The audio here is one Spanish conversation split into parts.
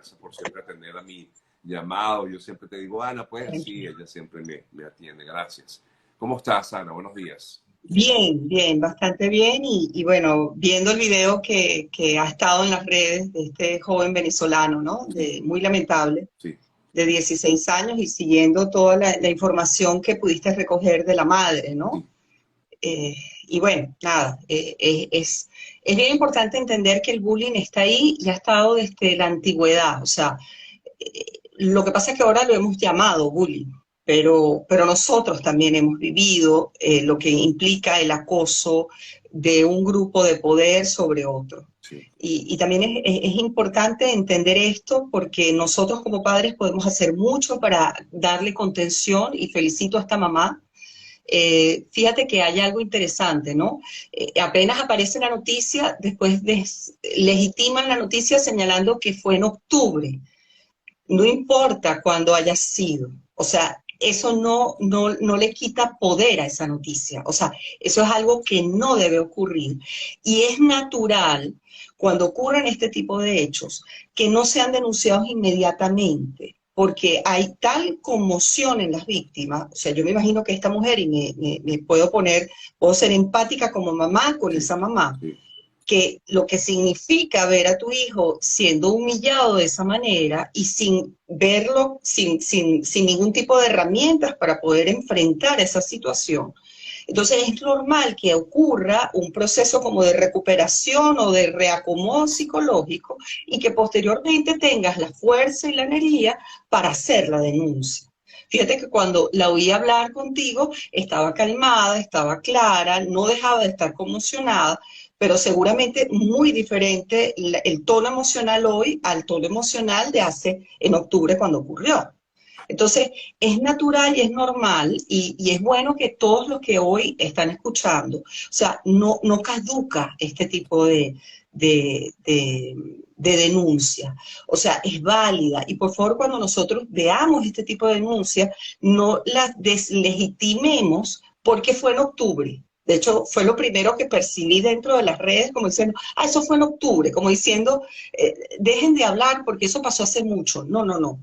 gracias por siempre atender a mi llamado. Yo siempre te digo, Ana, pues sí, ella siempre me atiende. Gracias. ¿Cómo estás, Ana? Buenos días. Bien, bien, bastante bien. Y bueno, viendo el video que ha estado en las redes de este joven venezolano, ¿no? Sí, Muy lamentable, sí, de 16 años y siguiendo toda la información que pudiste recoger de la madre, ¿no? sí. Eh, y bueno, nada, es bien importante entender que el bullying está ahí y ha estado desde la antigüedad. O sea, lo que pasa es que ahora lo hemos llamado bullying, pero nosotros también hemos vivido lo que implica el acoso de un grupo de poder sobre otro. Sí. Y también es importante entender esto porque nosotros como padres podemos hacer mucho para darle contención y felicito a esta mamá. Fíjate que hay algo interesante, ¿no? Apenas aparece la noticia, después legitiman la noticia señalando que fue en octubre. No importa cuándo haya sido, o sea, eso no le quita poder a esa noticia, o sea, eso es algo que no debe ocurrir. Y es natural, cuando ocurren este tipo de hechos, que no sean denunciados inmediatamente, porque hay tal conmoción en las víctimas. O sea, yo me imagino que esta mujer, y me puedo ser empática como mamá con Sí, esa mamá, sí. que lo que significa ver a tu hijo siendo humillado de esa manera y sin verlo, sin ningún tipo de herramientas para poder enfrentar esa situación. Entonces es normal que ocurra un proceso como de recuperación o de reacomodo psicológico y que posteriormente tengas la fuerza y la energía para hacer la denuncia. Fíjate que cuando la oí hablar contigo, estaba calmada, estaba clara, no dejaba de estar conmocionada, pero seguramente muy diferente el tono emocional hoy al tono emocional de hace en octubre cuando ocurrió. Entonces, es natural y es normal y es bueno que todos los que hoy están escuchando, o sea, no caduca este tipo de, de, de denuncia. O sea, es válida. Y por favor, cuando nosotros veamos este tipo de denuncias, no las deslegitimemos porque fue en octubre. De hecho, fue lo primero que percibí dentro de las redes, como diciendo, eso fue en octubre, como diciendo, dejen de hablar porque eso pasó hace mucho. No, no, no.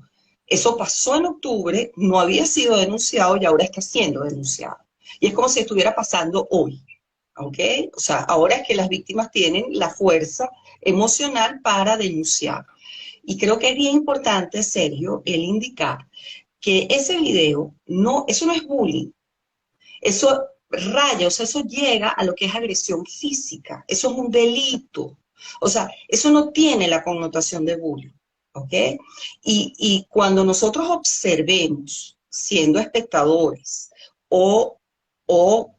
Eso pasó en octubre, no había sido denunciado y ahora está siendo denunciado. Y es como si estuviera pasando hoy, ¿ok? O sea, ahora es que las víctimas tienen la fuerza emocional para denunciar. Y creo que es bien importante, Sergio, el indicar que ese video, eso no es bullying, eso raya, o sea, eso llega a lo que es agresión física, eso es un delito. O sea, eso no tiene la connotación de bullying, ¿ok? Y cuando nosotros observemos, siendo espectadores, o, o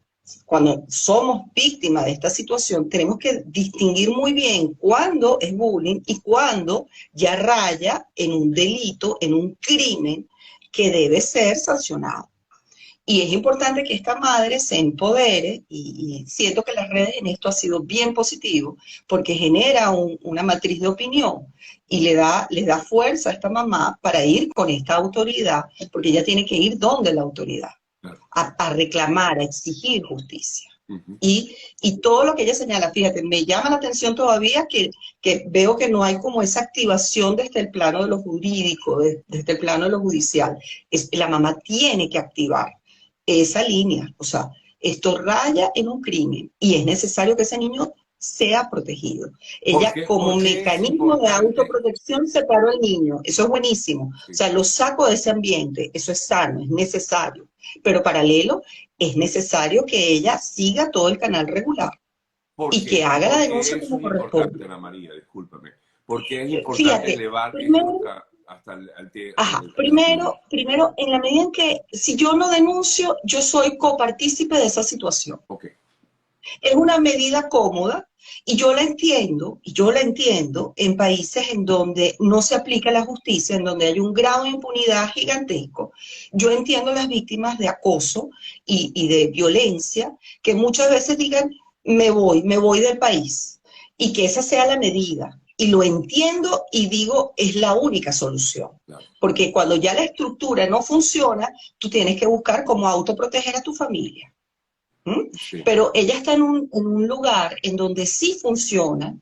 cuando somos víctimas de esta situación, tenemos que distinguir muy bien cuándo es bullying y cuándo ya raya en un delito, en un crimen que debe ser sancionado. Y es importante que esta madre se empodere y siento que las redes en esto ha sido bien positivo porque genera una matriz de opinión y le da fuerza a esta mamá para ir con esta autoridad, porque ella tiene que ir donde la autoridad, Claro. a reclamar, a exigir justicia. Uh-huh. Y todo lo que ella señala, fíjate, me llama la atención todavía que veo que no hay como esa activación desde el plano de lo jurídico, desde el plano de lo judicial. La mamá tiene que activar esa línea, o sea, esto raya en un crimen y es necesario que ese niño sea protegido. Ella como Por qué es mecanismo de importante? autoprotección separó al niño, eso es buenísimo, o Sí. sea, lo saco de ese ambiente, eso es sano, es necesario, pero paralelo es necesario que ella siga todo el canal regular ¿Por y que qué? haga la ¿Por qué denuncia eso como es importante, corresponde. Ana María? Discúlpame. ¿Por qué es importante Fíjate, elevar esto primero, hasta ajá, al estudio? primero, en la medida en que si yo no denuncio, yo soy copartícipe de esa situación. Ok. Es una medida cómoda y yo la entiendo en países en donde no se aplica la justicia, en donde hay un grado de impunidad gigantesco. Yo entiendo a las víctimas de acoso y de violencia que muchas veces digan, me voy del país y que esa sea la medida. Y lo entiendo y digo, es la única solución. Claro. Porque cuando ya la estructura no funciona, tú tienes que buscar cómo autoproteger a tu familia. ¿Mm? Sí. Pero ella está en un lugar en donde sí funciona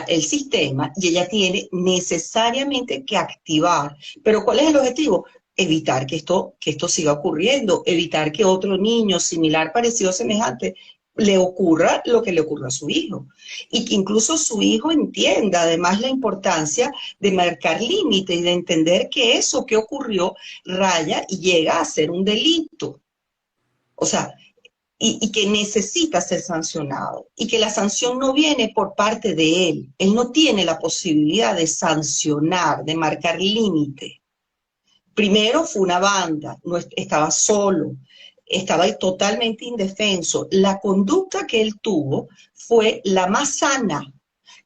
el sistema y ella tiene necesariamente que activar. Pero ¿cuál es el objetivo? Evitar que esto siga ocurriendo, evitar que otro niño similar, parecido, semejante, le ocurra lo que le ocurrió a su hijo. Y que incluso su hijo entienda además la importancia de marcar límites y de entender que eso que ocurrió raya y llega a ser un delito. O sea, y que necesita ser sancionado, y que la sanción no viene por parte de él. Él no tiene la posibilidad de sancionar, de marcar límite. Primero fue una banda, no estaba solo, estaba totalmente indefenso. La conducta que él tuvo fue la más sana,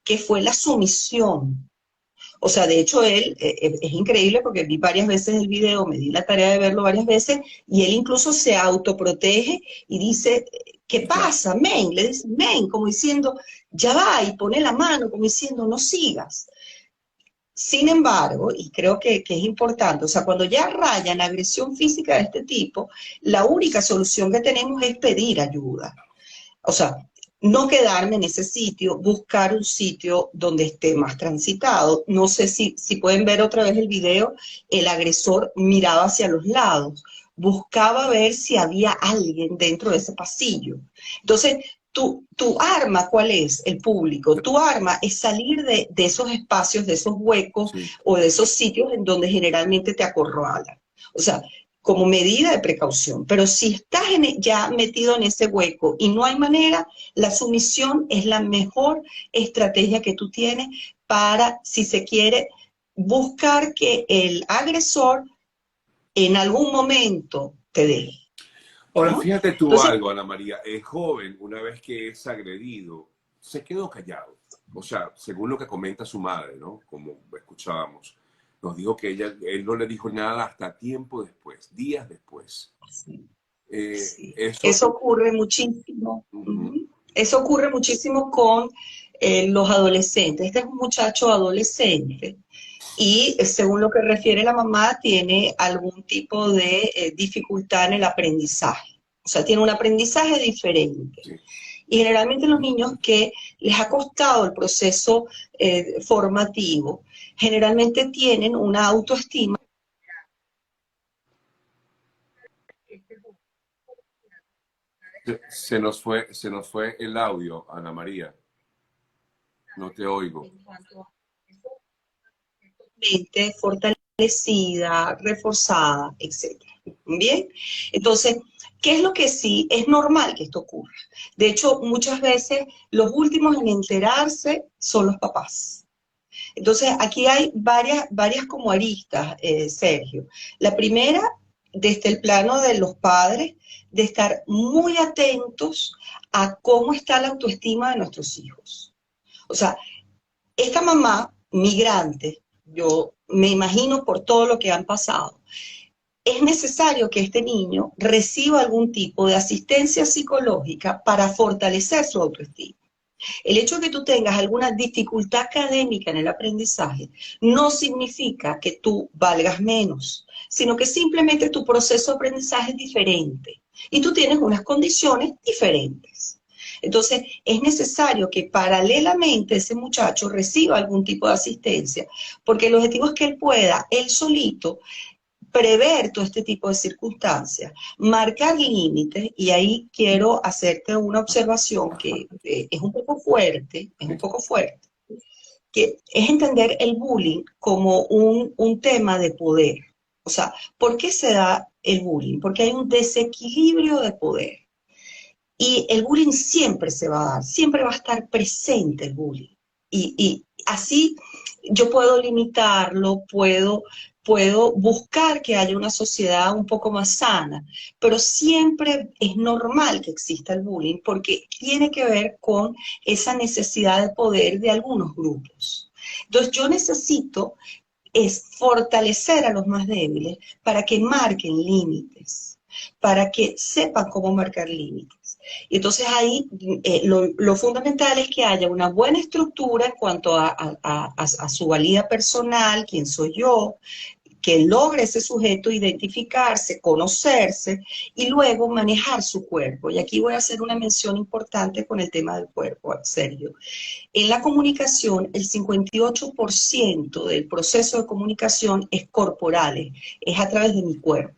que fue la sumisión. O sea, de hecho, él, es increíble porque vi varias veces el video, me di la tarea de verlo varias veces, y él incluso se autoprotege y dice, ¿qué pasa, men? Le dice, men, como diciendo, ya va, y pone la mano, como diciendo, no sigas. Sin embargo, y creo que es importante, o sea, cuando ya rayan agresión física de este tipo, la única solución que tenemos es pedir ayuda. O sea, no quedarme en ese sitio, buscar un sitio donde esté más transitado. No sé si pueden ver otra vez el video, el agresor miraba hacia los lados, buscaba ver si había alguien dentro de ese pasillo. Entonces, tu arma, ¿cuál es? El público. Tu arma es salir de esos espacios, de esos huecos Sí. o de esos sitios en donde generalmente te acorralan. O sea, como medida de precaución. Pero si estás ya metido en ese hueco y no hay manera, la sumisión es la mejor estrategia que tú tienes para, si se quiere, buscar que el agresor en algún momento te deje, Ahora, ¿no? fíjate tú Entonces, algo, Ana María. El joven, una vez que es agredido, se quedó callado. O sea, según lo que comenta su madre, ¿no? Como escuchábamos, nos dijo que él no le dijo nada hasta tiempo después, días después. sí, Eh, sí. eso, Eso ocurre muchísimo. ujú, Ujú. Eso ocurre muchísimo con los adolescentes. Este es un muchacho adolescente y según lo que refiere la mamá, tiene algún tipo de dificultad en el aprendizaje. O sea, tiene un aprendizaje diferente. sí. Y generalmente los niños que les ha costado el proceso formativo, generalmente tienen una autoestima. Se nos fue el audio, Ana María. No te oigo. Mente fortalecida, reforzada, etcétera. Bien, entonces, ¿qué es lo que sí es normal que esto ocurra? De hecho, muchas veces los últimos en enterarse son los papás. Entonces, aquí hay varias como aristas, Sergio. La primera, desde el plano de los padres, de estar muy atentos a cómo está la autoestima de nuestros hijos. O sea, esta mamá migrante, yo me imagino por todo lo que han pasado, es necesario que este niño reciba algún tipo de asistencia psicológica para fortalecer su autoestima. El hecho de que tú tengas alguna dificultad académica en el aprendizaje no significa que tú valgas menos, sino que simplemente tu proceso de aprendizaje es diferente y tú tienes unas condiciones diferentes. Entonces, es necesario que paralelamente ese muchacho reciba algún tipo de asistencia, porque el objetivo es que él pueda, él solito, prever todo este tipo de circunstancias, marcar límites, y ahí quiero hacerte una observación que es un poco fuerte, que es entender el bullying como un tema de poder. O sea, ¿por qué se da el bullying? Porque hay un desequilibrio de poder. Y el bullying siempre se va a dar, siempre va a estar presente el bullying. Y así yo puedo limitarlo, puedo buscar que haya una sociedad un poco más sana, pero siempre es normal que exista el bullying porque tiene que ver con esa necesidad de poder de algunos grupos. Entonces yo necesito es fortalecer a los más débiles para que marquen límites, para que sepan cómo marcar límites. Y entonces ahí lo fundamental es que haya una buena estructura en cuanto a su valía personal, quién soy yo, que logre ese sujeto identificarse, conocerse y luego manejar su cuerpo. Y aquí voy a hacer una mención importante con el tema del cuerpo, Sergio. En la comunicación, el 58% del proceso de comunicación es corporal, es a través de mi cuerpo.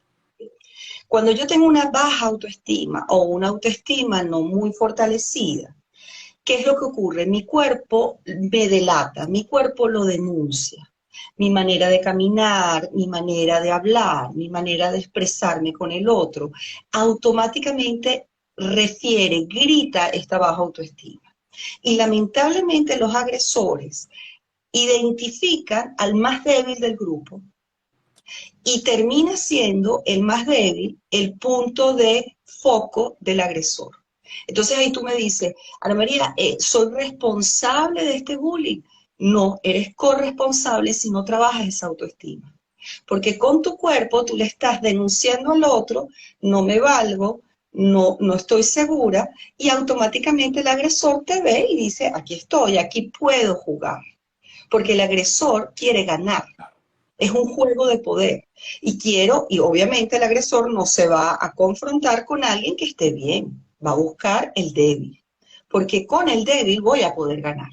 Cuando yo tengo una baja autoestima o una autoestima no muy fortalecida, ¿qué es lo que ocurre? Mi cuerpo me delata, mi cuerpo lo denuncia. Mi manera de caminar, mi manera de hablar, mi manera de expresarme con el otro, automáticamente refiere, grita esta baja autoestima. Y lamentablemente los agresores identifican al más débil del grupo y termina siendo el más débil el punto de foco del agresor. Entonces ahí tú me dices, Ana María, ¿soy responsable de este bullying? No, eres corresponsable si no trabajas esa autoestima. Porque con tu cuerpo tú le estás denunciando al otro, no me valgo, no estoy segura, y automáticamente el agresor te ve y dice, aquí estoy, aquí puedo jugar. Porque el agresor quiere ganar. Es un juego de poder. Y obviamente el agresor no se va a confrontar con alguien que esté bien, va a buscar el débil, porque con el débil voy a poder ganar.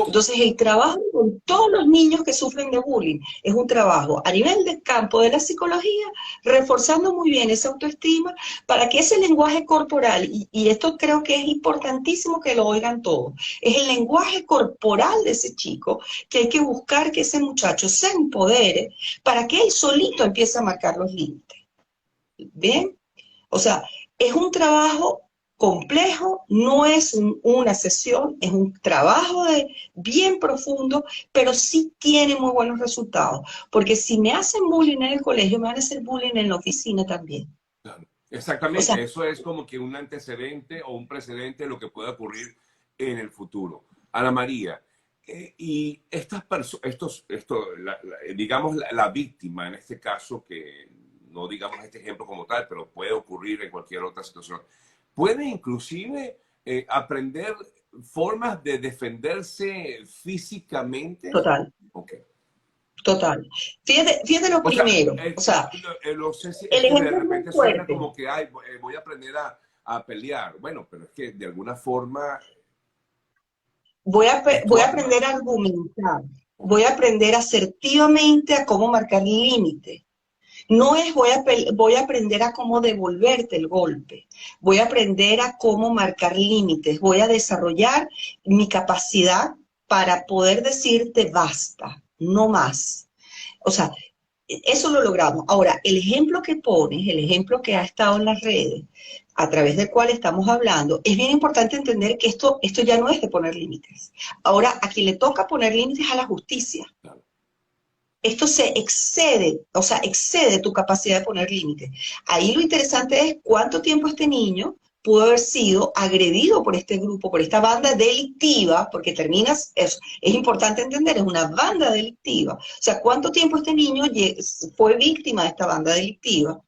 Entonces el trabajo con todos los niños que sufren de bullying es un trabajo a nivel del campo de la psicología, reforzando muy bien esa autoestima para que ese lenguaje corporal, y esto creo que es importantísimo que lo oigan todos, es el lenguaje corporal de ese chico que hay que buscar que ese muchacho se empodere para que él solito empiece a marcar los límites. ¿Bien? O sea, es un trabajo complejo, no es una sesión, es un trabajo bien profundo, pero sí tiene muy buenos resultados. Porque si me hacen bullying en el colegio, me van a hacer bullying en la oficina también. Claro. O Exactamente, sea, eso es como que un antecedente o un precedente de lo que puede ocurrir en el futuro. Ana María, y estas personas, digamos la víctima en este caso, que no digamos este ejemplo como tal, pero puede ocurrir en cualquier otra situación, puede inclusive aprender formas de defenderse físicamente. total, Ok. total. Fíjate lo O sea, primero, o sea, no sé si el es que de ejemplo es muy repente suena fuerte. como que ay, voy a aprender a pelear. Bueno, pero es que de alguna forma es Voy tu a arma. aprender a argumentar, Ok, voy a aprender asertivamente a cómo marcar límites. No es voy a aprender a cómo devolverte el golpe, voy a aprender a cómo marcar límites, voy a desarrollar mi capacidad para poder decirte basta, no más. O sea, eso lo logramos. Ahora, el ejemplo que pones, el ejemplo que ha estado en las redes, a través del cual estamos hablando, es bien importante entender que esto ya no es de poner límites. Ahora, a quien le toca poner límites es a la justicia. claro. Esto se excede, o sea, excede tu capacidad de poner límites. Ahí lo interesante es cuánto tiempo este niño pudo haber sido agredido por este grupo, por esta banda delictiva, porque es importante entender, es una banda delictiva. O sea, cuánto tiempo este niño fue víctima de esta banda delictiva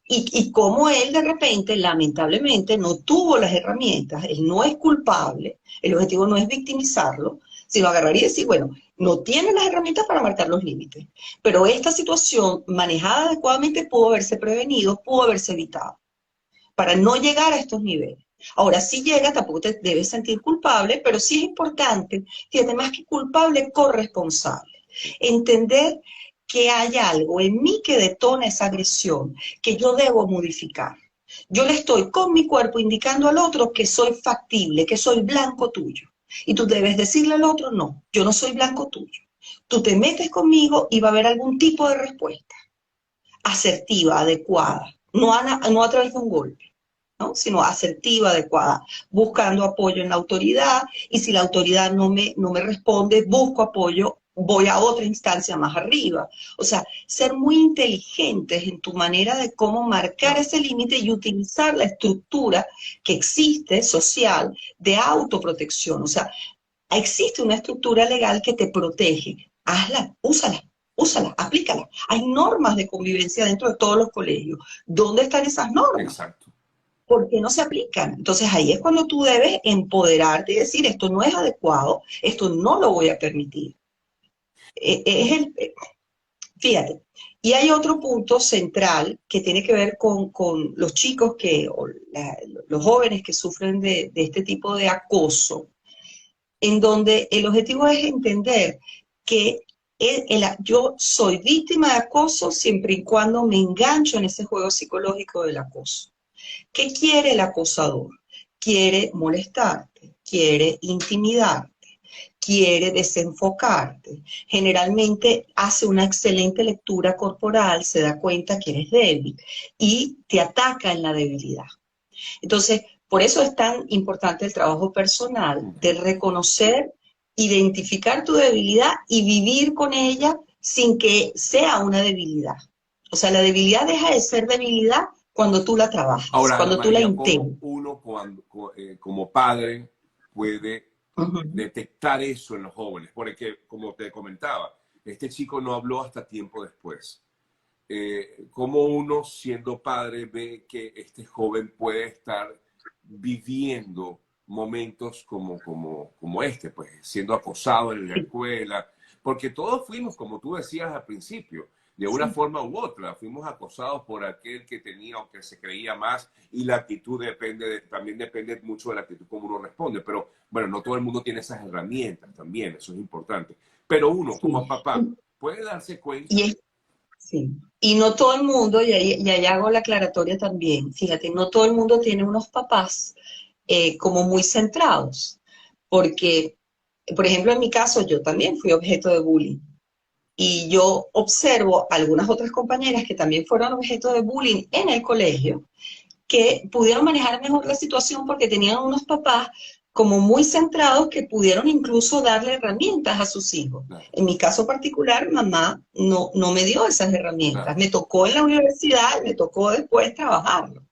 y cómo él de repente, lamentablemente, no tuvo las herramientas, él no es culpable, el objetivo no es victimizarlo, sino agarrar y decir, bueno, no tiene las herramientas para marcar los límites, pero esta situación manejada adecuadamente pudo haberse prevenido, pudo haberse evitado, para no llegar a estos niveles. Ahora, si llega, tampoco te debes sentir culpable, pero sí es importante, fíjate, más que culpable, corresponsable. Entender que hay algo en mí que detona esa agresión, que yo debo modificar. Yo le estoy con mi cuerpo indicando al otro que soy factible, que soy blanco tuyo. Y tú debes decirle al otro, no, yo no soy blanco tuyo. Tú te metes conmigo y va a haber algún tipo de respuesta asertiva, adecuada, no a través de un golpe. ¿No? Sino asertiva, adecuada, buscando apoyo en la autoridad, y si la autoridad no me responde, busco apoyo, voy a otra instancia más arriba. O sea, ser muy inteligentes en tu manera de cómo marcar Claro. ese límite y utilizar la estructura que existe social de autoprotección. O sea, existe una estructura legal que te protege. Hazla, úsala. Úsala, aplícala. Hay normas de convivencia dentro de todos los colegios. ¿Dónde están esas normas? Exacto. ¿Por qué no se aplican? Entonces ahí es cuando tú debes empoderarte y decir, esto no es adecuado, esto no lo voy a permitir. Es el, Fíjate, y hay otro punto central que tiene que ver con los chicos los jóvenes que sufren de este tipo de acoso, en donde el objetivo es entender que yo soy víctima de acoso siempre y cuando me engancho en ese juego psicológico del acoso. ¿Qué quiere el acosador? Quiere molestarte, quiere intimidarte, quiere desenfocarte. Generalmente hace una excelente lectura corporal, se da cuenta que eres débil y te ataca en la debilidad. Entonces, por eso es tan importante el trabajo personal, de reconocer, identificar tu debilidad y vivir con ella sin que sea una debilidad. O sea, la debilidad deja de ser debilidad cuando tú la trabajas, Ahora, Ana cuando tú la María, ¿cómo integras. uno como padre puede Uh-huh. detectar eso en los jóvenes? Porque, como te comentaba, este chico no habló hasta tiempo después. ¿Cómo uno, siendo padre, ve que este joven puede estar viviendo momentos como este, pues siendo acosado en la Sí, escuela? Porque todos fuimos, como tú decías al principio, de una sí. forma u otra, fuimos acosados por aquel que tenía o que se creía más, y la actitud también depende mucho de la actitud como uno responde. Pero bueno, no todo el mundo tiene esas herramientas también, eso es importante. Pero uno, Sí. como papá, puede darse cuenta. Y es Sí. Y no todo el mundo, y ahí hago la aclaratoria también, fíjate, no todo el mundo tiene unos papás como muy centrados, porque, por ejemplo, en mi caso, yo también fui objeto de bullying. Y yo observo algunas otras compañeras que también fueron objeto de bullying en el colegio, que pudieron manejar mejor la situación porque tenían unos papás como muy centrados que pudieron incluso darle herramientas a sus hijos. Claro, En mi caso particular, mamá no me dio esas herramientas. claro. Me tocó en la universidad, me tocó después trabajarlo.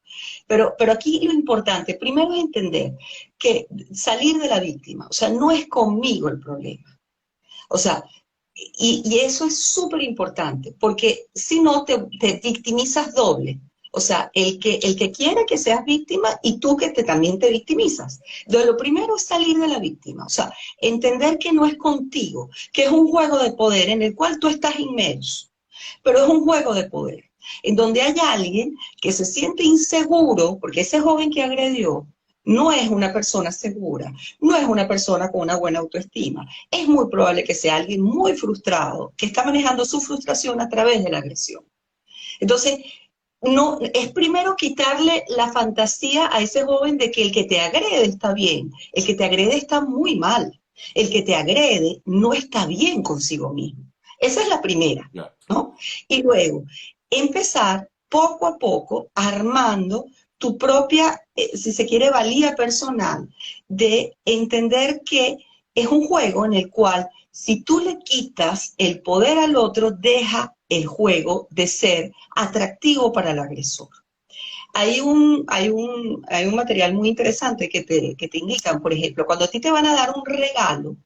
Pero aquí lo importante, primero es entender que salir de la víctima, o sea, no es conmigo el problema. O sea, y eso es súper importante, porque si no te victimizas doble. O sea, el que quiere que seas víctima y tú que también te victimizas. Entonces, lo primero es salir de la víctima. O sea, entender que no es contigo, que es un juego de poder en el cual tú estás inmerso. Pero es un juego de poder, en donde hay alguien que se siente inseguro, porque ese joven que agredió no es una persona segura, no es una persona con una buena autoestima. Es muy probable que sea alguien muy frustrado, que está manejando su frustración a través de la agresión. Entonces, no, es primero quitarle la fantasía a ese joven de que el que te agrede está bien, el que te agrede está muy mal, el que te agrede no está bien consigo mismo. Esa es la primera, Ya. ¿no? Y luego, empezar poco a poco armando tu propia, si se quiere, valía personal, de entender que es un juego en el cual si tú le quitas el poder al otro, deja el juego de ser atractivo para el agresor. Hay un material muy interesante que te indican, por ejemplo, cuando a ti te van a dar un regalo,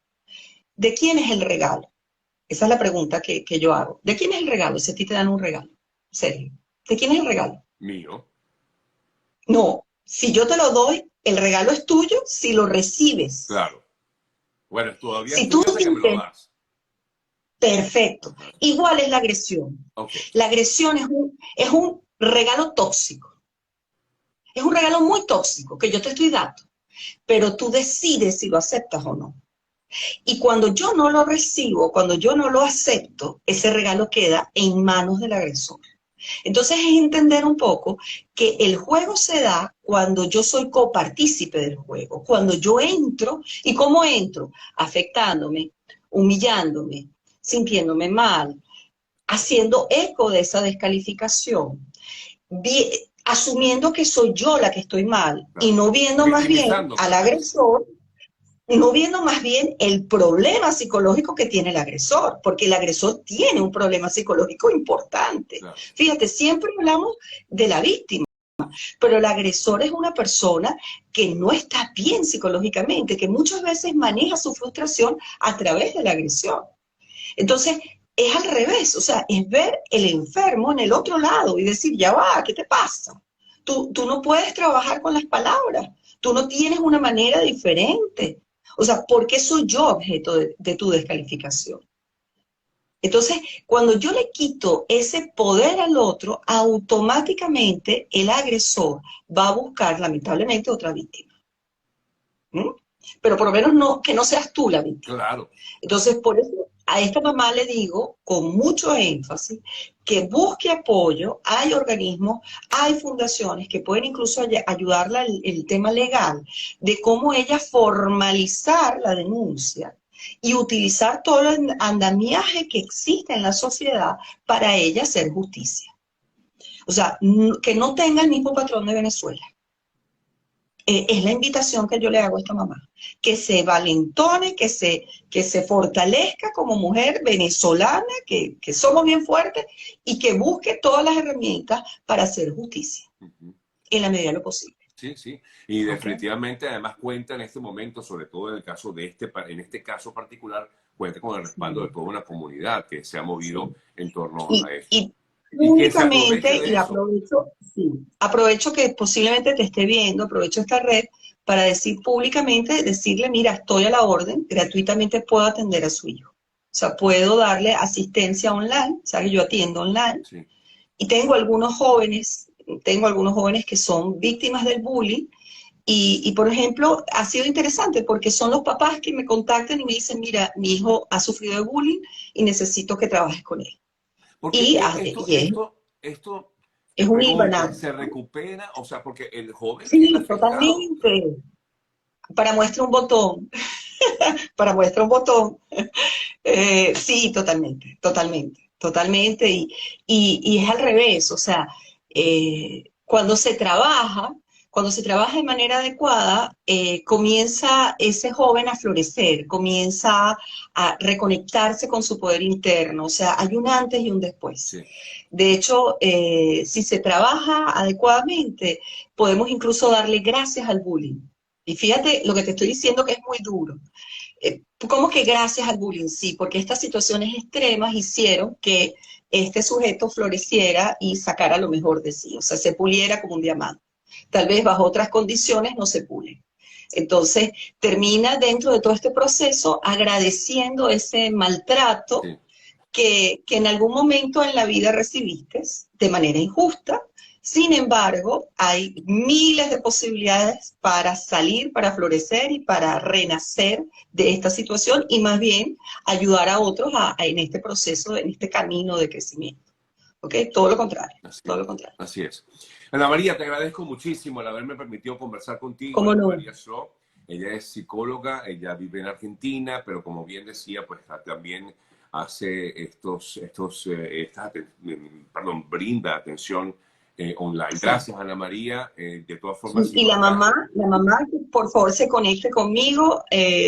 ¿de quién es el regalo? Esa es la pregunta que yo hago. ¿De quién es el regalo si a ti te dan un regalo? Sergio, ¿de quién es el regalo? Mío, No, si yo te lo doy, el regalo es tuyo si lo recibes. claro. Bueno, todavía es Si tú tuyo hasta que me lo dices, das. perfecto, Ajá. igual es la agresión. Ok, La agresión es un regalo tóxico. Es un regalo muy tóxico que yo te estoy dando, pero tú decides si lo aceptas o no. Y cuando yo no lo recibo, cuando yo no lo acepto, ese regalo queda en manos del agresor. Entonces es entender un poco que el juego se da cuando yo soy copartícipe del juego, cuando yo entro, ¿y cómo entro? Afectándome, humillándome, sintiéndome mal, haciendo eco de esa descalificación, asumiendo que soy yo la que estoy mal y claro. no viendo más bien Victimizándome, al pues. agresor, no viendo más bien el problema psicológico que tiene el agresor, porque el agresor tiene un problema psicológico importante. Claro. Fíjate, siempre hablamos de la víctima, pero el agresor es una persona que no está bien psicológicamente, que muchas veces maneja su frustración a través de la agresión. Entonces, es al revés, o sea, es ver el enfermo en el otro lado y decir, ya va, ¿qué te pasa? Tú no puedes trabajar con las palabras, tú no tienes una manera diferente. O sea, ¿por qué soy yo objeto de tu descalificación? Entonces, cuando yo le quito ese poder al otro, automáticamente el agresor va a buscar, lamentablemente, otra víctima. ¿Mm? Pero por lo menos no, que no seas tú la víctima. Claro. Entonces, por eso a esta mamá le digo con mucho énfasis que busque apoyo. Hay organismos, hay fundaciones que pueden incluso ayudarla el tema legal de cómo ella formalizar la denuncia y utilizar todo el andamiaje que existe en la sociedad para ella hacer justicia. O sea, que no tenga el mismo patrón de Venezuela. Es la invitación que yo le hago a esta mamá, que se valentone, que se fortalezca como mujer venezolana, que somos bien fuertes, y que busque todas las herramientas para hacer justicia, en la medida de lo posible. Sí, sí, y definitivamente además cuenta en este momento, sobre todo en el caso de en este caso particular, cuenta con el respaldo de toda una comunidad que se ha movido en torno a esto. Y que se aproveche Únicamente, de y eso. aprovecho, sí, aprovecho que posiblemente te esté viendo, aprovecho esta red para decir públicamente, decirle, mira, estoy a la orden, gratuitamente puedo atender a su hijo. O sea, puedo darle asistencia online, o sea, que yo atiendo online, Sí. y tengo algunos jóvenes que son víctimas del bullying, y, por ejemplo, ha sido interesante porque son los papás que me contactan y me dicen, mira, mi hijo ha sufrido de bullying y necesito que trabajes con él. Porque Y, esto, te es un pregunto, hilvanado. ¿se recupera? O sea, porque el joven queda Sí, afectado. totalmente. Para muestra un botón, para muestra un botón. Sí, totalmente, totalmente, totalmente. Y es al revés, o sea, cuando se trabaja de manera adecuada, comienza ese joven a florecer, comienza a reconectarse con su poder interno, o sea, hay un antes y un después. Sí. De hecho, si se trabaja adecuadamente, podemos incluso darle gracias al bullying. Y fíjate lo que te estoy diciendo que es muy duro. ¿Cómo que gracias al bullying? Sí, porque estas situaciones extremas hicieron que este sujeto floreciera y sacara lo mejor de sí, o sea, se puliera como un diamante. Tal vez bajo otras condiciones no se pule. Entonces, termina dentro de todo este proceso agradeciendo ese maltrato Sí. que en algún momento en la vida recibiste de manera injusta. Sin embargo, hay miles de posibilidades para salir, para florecer y para renacer de esta situación y más bien ayudar a otros en este proceso, en este camino de crecimiento. ¿Ok? Todo lo contrario, Así todo es. lo contrario. Así es. Ana María, te agradezco muchísimo el haberme permitido conversar contigo. ¿Cómo Ana no? María Shaw, ella es psicóloga, ella vive en Argentina, pero como bien decía, pues también hace brinda atención online. Sí. Gracias, Ana María. De todas formas, si Y nos das... la mamá, por favor, se conecte conmigo,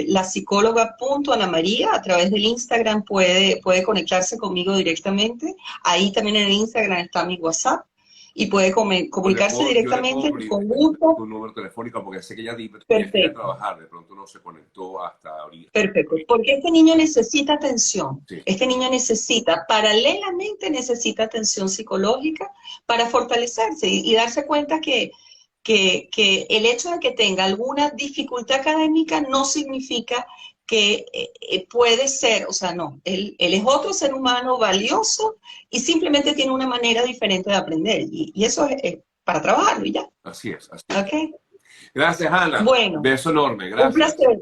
la psicóloga punto Ana María, a través del Instagram puede conectarse conmigo directamente. Ahí también en el Instagram está mi WhatsApp y puede comunicarse Yo le puedo directamente con brindar gusto. tu número telefónico porque sé que ella tiene que ir a Perfecto, trabajar, de pronto no se conectó hasta ahorita. perfecto. Porque este niño necesita atención. Sí, Este niño paralelamente necesita atención psicológica para fortalecerse y darse cuenta que el hecho de que tenga alguna dificultad académica no significa que puede ser, o sea, no, él es otro ser humano valioso y simplemente tiene una manera diferente de aprender. Y eso es para trabajarlo y ya. así es, así es. ¿Ok? Gracias, Ana. Bueno, Beso enorme, un gracias. placer,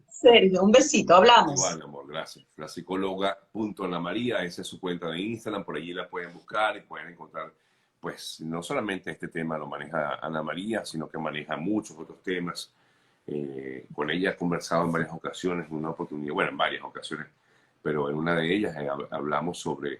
Sergio, un besito, hablamos. Igual, amor, gracias. La psicóloga punto Ana María, esa es su cuenta de Instagram, por allí la pueden buscar y pueden encontrar, pues, no solamente este tema lo maneja Ana María, sino que maneja muchos otros temas. Con ella he conversado en varias ocasiones, en una oportunidad, bueno, en varias ocasiones, pero en una de ellas hablamos sobre